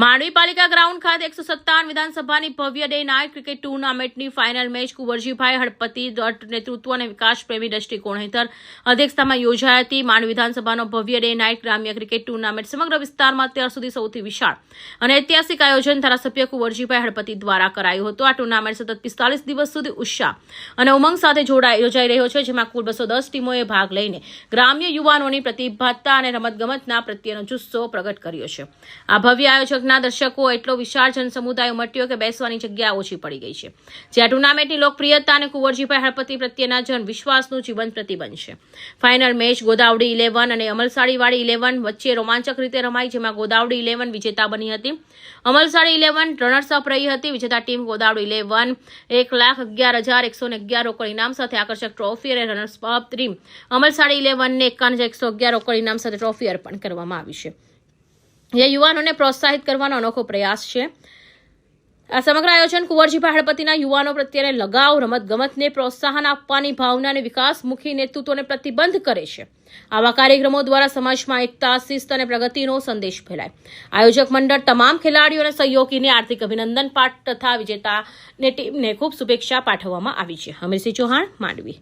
માંડવી પાલિકા ગ્રાઉન્ડ ખાતે 157 વિધાનસભાની ભવ્ય ડે નાઇટ ક્રિકેટ ટુર્નામેન્ટની ફાઇનલ મેચ કુંવરજીભાઈ હળપતિ નેતૃત્વ અને વિકાસ પ્રેમી દ્રષ્ટિકોણ હેઠળ અધ્યક્ષતામાં યોજાઈ હતી. માંડવી વિધાનસભાનો ભવ્ય ડે નાઇટ ગ્રામ્ય ક્રિકેટ ટુર્નામેન્ટ સમગ્ર વિસ્તારમાં અત્યાર સુધી સૌથી વિશાળ અને ઐતિહાસિક આયોજન ધારાસભ્ય કુંવરજીભાઈ હળપતિ દ્વારા કરાયું હતું. આ ટુર્નામેન્ટ સતત 45 દિવસ સુધી ઉત્સાહ અને ઉમંગ સાથે યોજાઈ રહ્યો છે, જેમાં કુલ 210 ટીમોએ ભાગ લઈને ગ્રામ્ય યુવાનોની પ્રતિભાતા અને રમતગમતના પ્રત્યેનો જુસ્સો પ્રગટ કર્યો છે. આ ભવ્ય આયોજક દર્શકો એટલો વિશાળ જનસમુદાય ઉમટ્યો કે બેસવાની જગ્યા ઓછી પડી ગઈ છે, જે આ ટુર્નામેન્ટની લોકપ્રિયતા અને કુંવરજીભાઈ હળપતિ પ્રત્યેના જન વિશ્વાસનું જીવંત પ્રતિબંધ છે. ફાઇનલ મેચ ગોદાવડી 11 અને અમલસાડીવાડી 11 વચ્ચે રોમાંચક રીતે રમાઈ, જેમાં ગોદાવડી 11 વિજેતા બની હતી. અમલસાડી 11 રનર્સ અપ રહી હતી. વિજેતા ટીમ ગોદાવડી 11 1,11,111 રોકડ ઇનામ સાથે આકર્ષક ટ્રોફી અને રનર્સ અપ ટીમ અમલસાડી 11 ને 51,111 રોકડ ઇનામ સાથે ટ્રોફી અર્પણ કરવામાં આવી છે. જે યુવાનોને પ્રોત્સાહિત કરવાનો અનોખો પ્રયાસ છે. આ સમગ્ર આયોજન કુંવરજીભાઈ હળપતિના યુવાનો પ્રત્યેને લગાવ, રમતગમતને પ્રોત્સાહન આપવાની ભાવના અને વિકાસમુખી નેતૃત્વને પ્રતિબંધ કરે છે. આવા કાર્યક્રમો દ્વારા સમાજમાં એકતા, શિસ્ત અને પ્રગતિનો સંદેશ ફેલાય. આયોજક મંડળ તમામ ખેલાડીઓ અને સહયોગીને આર્થિક અભિનંદન પાઠ તથા વિજેતાને ટીમને ખૂબ શુભેચ્છા પાઠવવામાં આવી છે. અમીરસિંહ ચૌહાણ, માંડવી.